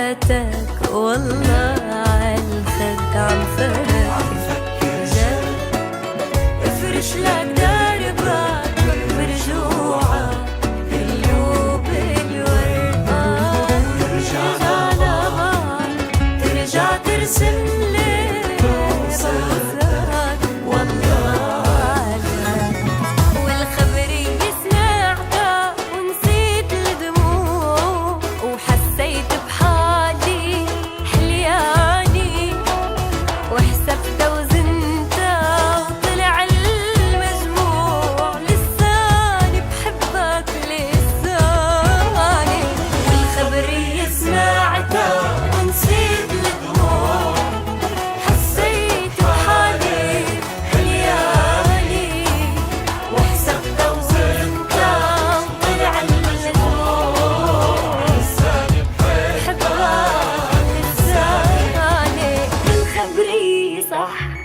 فاتك والله عالخد عم فكر افرش لك دربك برجوعك قلوب الورقة ترجع ترسم لي صورتك والله والخبرية سمعتها ونسيت الدموع وحسيت بحالي حلياني وحسبتها وزنتها وطلع المجموع لساني بحبك لساني والخبرية سمعتها ونسيت الدموع حسيت بحالي حلياني وحسبتها وزنتها وطلع المجموع لساني بحبك لساني الخبرية صح